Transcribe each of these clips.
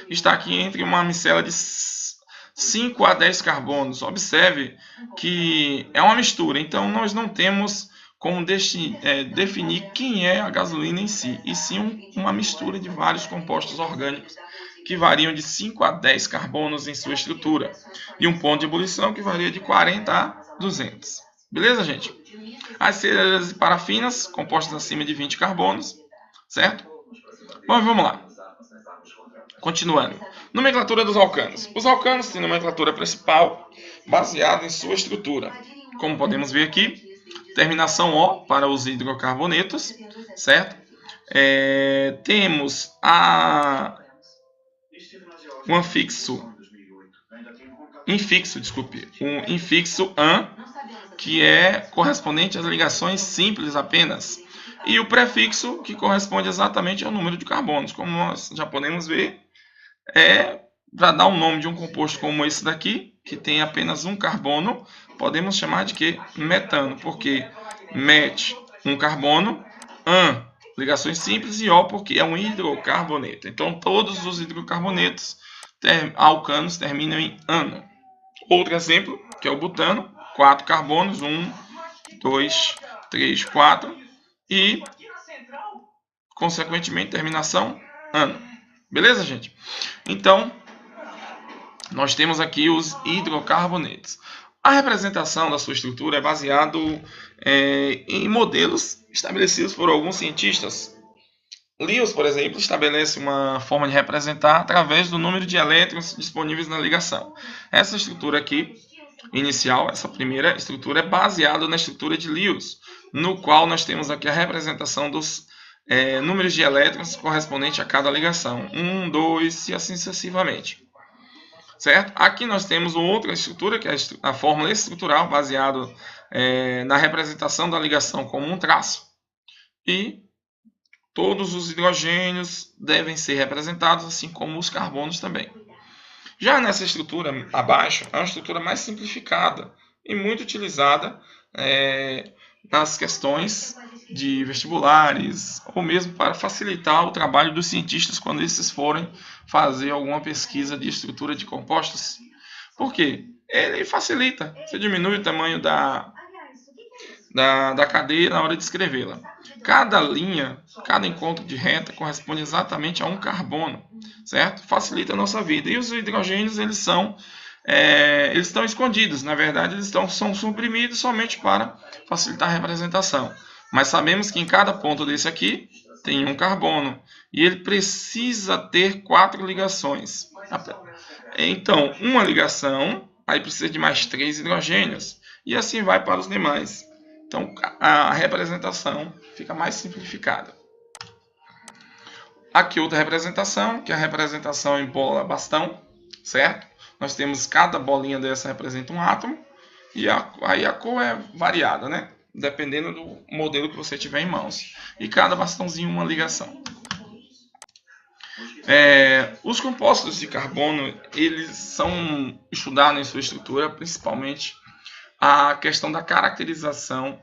está aqui entre uma micela de 5 a 10 carbonos. Observe que é uma mistura, então nós não temos como definir quem é a gasolina em si, e sim uma mistura de vários compostos orgânicos que variam de 5 a 10 carbonos em sua estrutura, e um ponto de ebulição que varia de 40 a 200. Beleza, gente? As ceras e parafinas, compostas acima de 20 carbonos, certo? Bom, vamos lá. Continuando. Nomenclatura dos alcanos. Os alcanos têm nomenclatura principal baseada em sua estrutura. Como podemos ver aqui, terminação O para os hidrocarbonetos, certo? Temos um infixo AN, que é correspondente às ligações simples apenas, e o prefixo, que corresponde exatamente ao número de carbonos. Como nós já podemos ver, para dar o nome de um composto como esse daqui, que tem apenas um carbono, podemos chamar de que? Metano, porque met, um carbono, an, ligações simples, e O, porque é um hidrocarboneto. Então, todos os hidrocarbonetos alcanos terminam em ano. Outro exemplo, que é o butano, 4 carbonos, 1, 2, 3, 4, e, consequentemente, terminação ano. Beleza, gente? Então, nós temos aqui os hidrocarbonetos. A representação da sua estrutura é baseada em modelos estabelecidos por alguns cientistas. Lewis, por exemplo, estabelece uma forma de representar através do número de elétrons disponíveis na ligação. Essa estrutura aqui, inicial, essa primeira estrutura, é baseada na estrutura de Lewis, no qual nós temos aqui a representação dos números de elétrons correspondente a cada ligação. 1, 2 e assim sucessivamente. Certo? Aqui nós temos outra estrutura, que é a fórmula estrutural, baseada na representação da ligação como um traço. E todos os hidrogênios devem ser representados, assim como os carbonos também. Já nessa estrutura abaixo, é uma estrutura mais simplificada e muito utilizada nas questões de vestibulares, ou mesmo para facilitar o trabalho dos cientistas quando esses forem fazer alguma pesquisa de estrutura de compostos. Por quê? Ele facilita, você diminui o tamanho da cadeia na hora de escrevê-la. Cada linha, cada encontro de reta corresponde exatamente a um carbono, certo? Facilita a nossa vida. E os hidrogênios, eles estão escondidos, na verdade eles são suprimidos somente para facilitar a representação. Mas sabemos que em cada ponto desse aqui tem um carbono, e ele precisa ter 4 ligações. Então, uma ligação, aí precisa de mais 3 hidrogênios, e assim vai para os demais. Então, a representação fica mais simplificada. Aqui outra representação, que é a representação em bola bastão, certo? Nós temos cada bolinha dessa representa um átomo, e aí a cor é variada, né? Dependendo do modelo que você tiver em mãos. E cada bastãozinho uma ligação. Os compostos de carbono, eles são estudados em sua estrutura, principalmente a questão da caracterização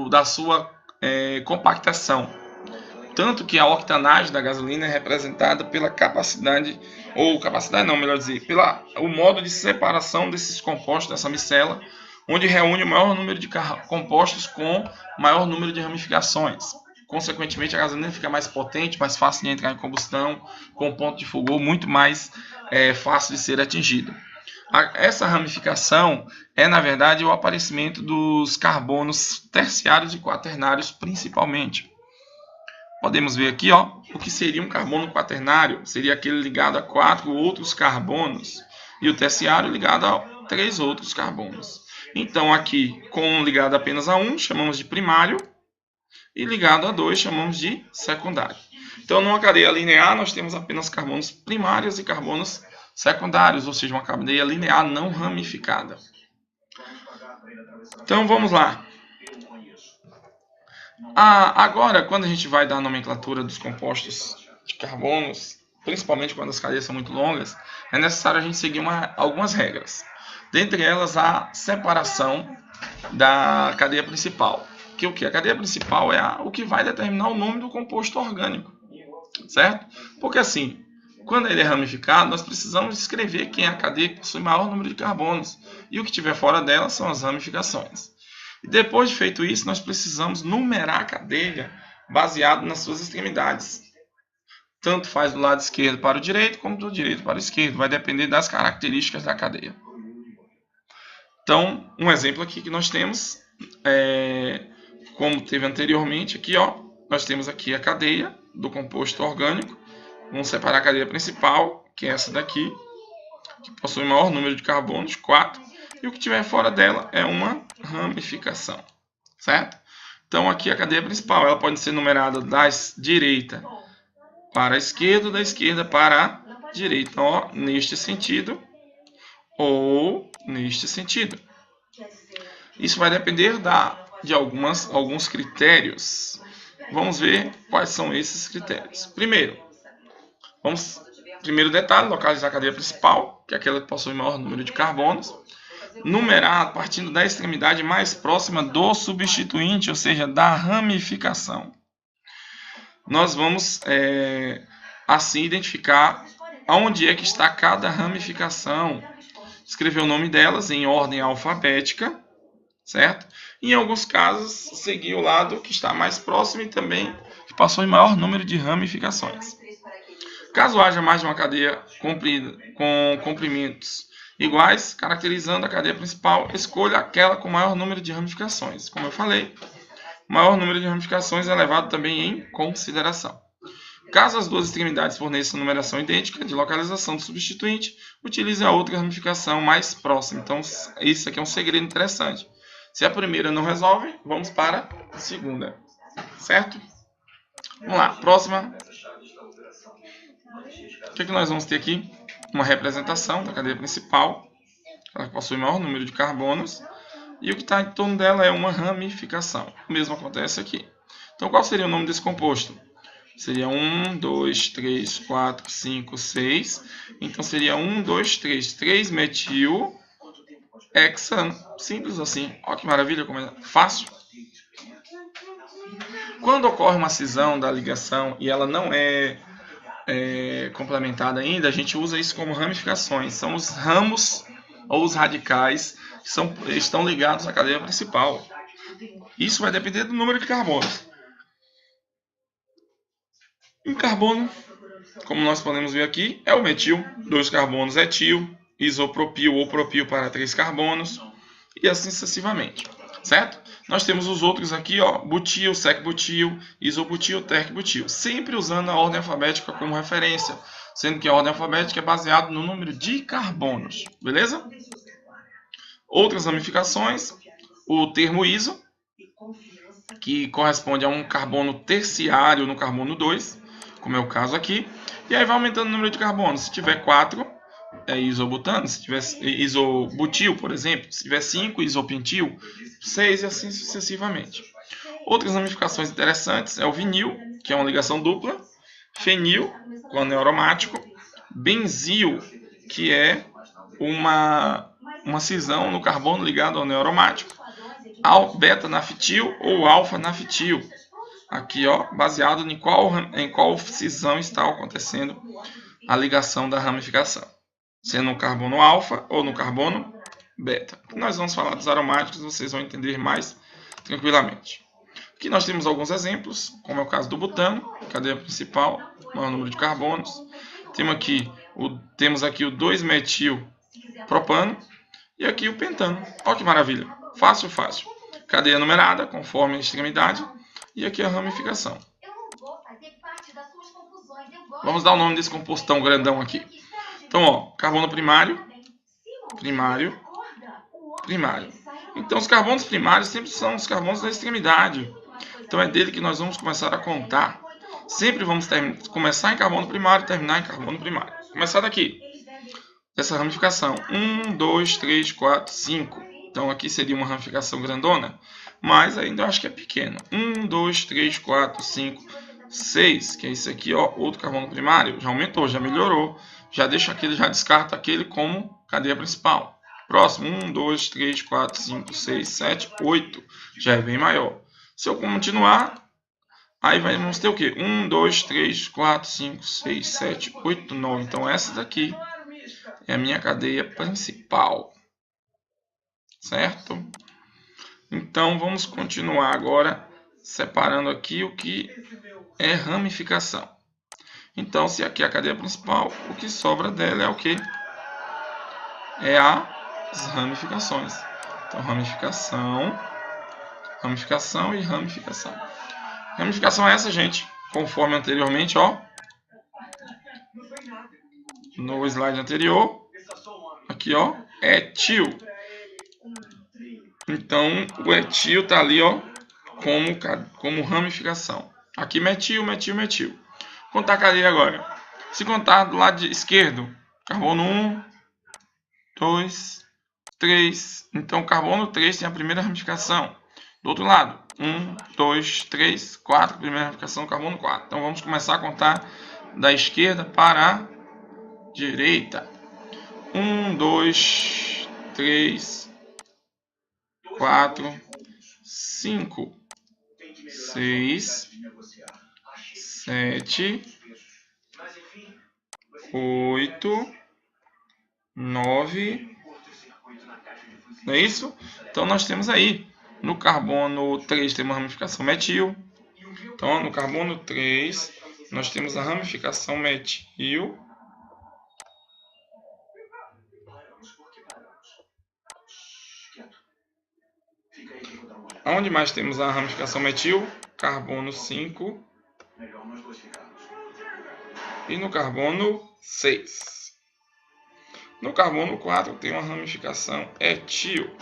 da sua compactação. Tanto que a octanagem da gasolina é representada pela pelo modo de separação desses compostos, dessa micela, onde reúne o maior número de compostos com maior número de ramificações. Consequentemente, a gasolina fica mais potente, mais fácil de entrar em combustão, com um ponto de fulgor muito mais fácil de ser atingido. Essa ramificação é, na verdade, o aparecimento dos carbonos terciários e quaternários, principalmente. Podemos ver aqui o que seria um carbono quaternário. Seria aquele ligado a 4 outros carbonos, e o terciário ligado a 3 outros carbonos. Então, aqui, com ligado apenas a 1, chamamos de primário, e ligado a 2, chamamos de secundário. Então, numa cadeia linear, nós temos apenas carbonos primários e carbonos secundários, ou seja, uma cadeia linear não ramificada. Então, vamos lá. Agora, quando a gente vai dar a nomenclatura dos compostos de carbonos, principalmente quando as cadeias são muito longas, é necessário a gente seguir algumas regras. Dentre elas, a separação da cadeia principal. Que o que? A cadeia principal é o que vai determinar o nome do composto orgânico, certo? Porque assim, Quando ele é ramificado, nós precisamos escrever quem é a cadeia que possui maior número de carbonos. E o que estiver fora dela são as ramificações. E depois de feito isso, nós precisamos numerar a cadeia baseado nas suas extremidades. Tanto faz do lado esquerdo para o direito, como do direito para o esquerdo. Vai depender das características da cadeia. Então, um exemplo aqui que nós temos, como teve anteriormente, aqui, nós temos aqui a cadeia do composto orgânico. Vamos separar a cadeia principal, que é essa daqui, que possui o maior número de carbonos, 4. E o que tiver fora dela é uma ramificação, certo? Então, aqui a cadeia principal, ela pode ser numerada da direita para a esquerda, da esquerda para a direita. Então, neste sentido ou neste sentido. Isso vai depender de alguns critérios. Vamos ver quais são esses critérios. Primeiro detalhe, localizar a cadeia principal, que é aquela que possui maior número de carbonos. Numerar partindo da extremidade mais próxima do substituinte, ou seja, da ramificação. Nós vamos assim identificar onde é que está cada ramificação. Escrever o nome delas em ordem alfabética, certo? Em alguns casos, seguir o lado que está mais próximo e também que possui maior número de ramificações. Caso haja mais de uma cadeia comprida, com comprimentos iguais, caracterizando a cadeia principal, escolha aquela com maior número de ramificações. Como eu falei, o maior número de ramificações é levado também em consideração. Caso as duas extremidades forneçam numeração idêntica de localização do substituinte, utilize a outra ramificação mais próxima. Então, isso aqui é um segredo interessante. Se a primeira não resolve, vamos para a segunda. Certo? Vamos lá, próxima. O que nós vamos ter aqui? Uma representação da cadeia principal. Ela possui maior número de carbonos. E o que está em torno dela é uma ramificação. O mesmo acontece aqui. Então, qual seria o nome desse composto? Seria 1, 2, 3, 4, 5, 6. Então, seria 1, 2, 3. 3-metil hexano. Simples assim. Olha que maravilha, como é fácil. Quando ocorre uma cisão da ligação e ela não é complementada ainda, a gente usa isso como ramificações. São os ramos ou os radicais que estão ligados à cadeia principal. Isso vai depender do número de carbonos. Um carbono, como nós podemos ver aqui, é o metil, 2 carbonos etil, isopropil ou propil para 3 carbonos, e assim sucessivamente, certo? Nós temos os outros aqui, butil, sec-butil, isobutil, terc-butil, sempre usando a ordem alfabética como referência, sendo que a ordem alfabética é baseada no número de carbonos, beleza? Outras ramificações, o termo iso, que corresponde a um carbono terciário no carbono 2, como é o caso aqui, e aí vai aumentando o número de carbonos. Se tiver 4, é isobutano, se tiver isobutil, por exemplo, se tiver 5, isopentil, 6 e assim sucessivamente. Outras ramificações interessantes é o vinil, que é uma ligação dupla, fenil, com anel aromático, benzil, que é uma cisão no carbono ligado ao anel aromático, beta-naftil ou alfa-naftil. Aqui, baseado em qual cisão está acontecendo a ligação da ramificação, sendo no carbono alfa ou no carbono beta. Nós vamos falar dos aromáticos, vocês vão entender mais tranquilamente. Aqui nós temos alguns exemplos, como é o caso do butano, cadeia principal, maior número de carbonos. Temos aqui o 2-metil propano e aqui o pentano. Olha que maravilha, fácil, fácil. Cadeia numerada, conforme a extremidade. E aqui a ramificação. Vamos dar o nome desse compostão grandão aqui. Então, carbono primário, primário, primário. Então, os carbonos primários sempre são os carbonos da extremidade. Então, é dele que nós vamos começar a contar. Sempre vamos começar em carbono primário e terminar em carbono primário. Começar daqui. Essa ramificação. 1, 2, 3, 4, 5. Então, aqui seria uma ramificação grandona. Mas ainda eu acho que é pequeno. 1, 2, 3, 4, 5, 6. Que é isso aqui, outro carbono primário. Já aumentou, já melhorou. Já descarta aquele como cadeia principal. Próximo, 1, 2, 3, 4, 5, 6, 7, 8. Já é bem maior. Se eu continuar, Aí vamos ter o quê? 1, 2, 3, 4, 5, 6, 7, 8, 9. Então essa daqui é a minha cadeia principal. Certo? Então vamos continuar agora separando aqui o que é ramificação. Então, se aqui é a cadeia principal, o que sobra dela é o que? É as ramificações. Então, ramificação e ramificação. Ramificação é essa, gente, conforme anteriormente, ó. No slide anterior, aqui, ó, etil. Então, o etil tá ali, ó, como ramificação. Aqui metil, metil, metil. Contar a cadeia agora. Se contar do lado esquerdo, carbono 1, 2, 3. Então, carbono 3 tem a primeira ramificação. Do outro lado, 1, 2, 3, 4. Primeira ramificação, carbono 4. Então, vamos começar a contar da esquerda para a direita. 1, 2, 3, 4, 5, 6, 7, 8, 9. Não é isso? Então nós temos aí no carbono 3 tem uma ramificação metil. Então no carbono 3 nós temos a ramificação metil. Onde mais temos a ramificação metil? Carbono 5. E no carbono 6. No carbono 4 tem uma ramificação etil.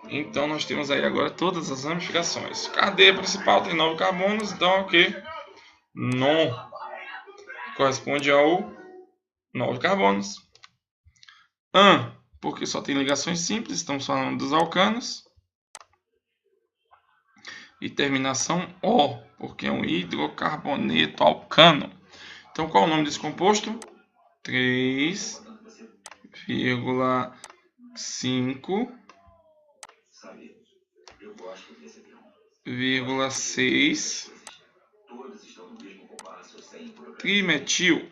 Então nós temos aí agora todas as ramificações. Cadeia principal tem 9 carbonos, então é o que? Non. Corresponde ao 9 carbonos. An, porque só tem ligações simples, estamos falando dos alcanos. E terminação O, porque é um hidrocarboneto alcano. Então qual é o nome desse composto? 3,5,6 trimetil.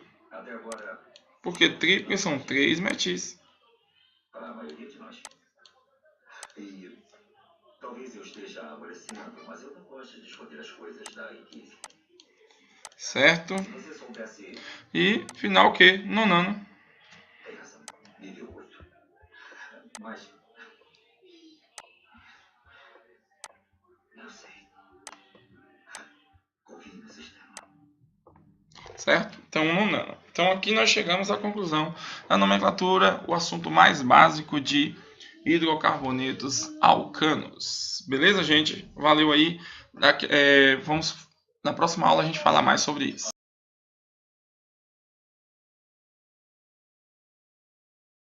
Por que tri? Porque são 3 metis. Talvez eu esteja aborrecendo, mas eu não gosto de esconder as coisas da equipe. Certo? Se você soubesse... E final o que? Nonano. Tem razão. Nível 8. Mas... não sei. Confie no sistema. Certo? Então, nonano. Então aqui nós chegamos à conclusão da nomenclatura, o assunto mais básico de hidrocarbonetos alcanos. Beleza, gente? Valeu aí. Na próxima aula a gente fala mais sobre isso.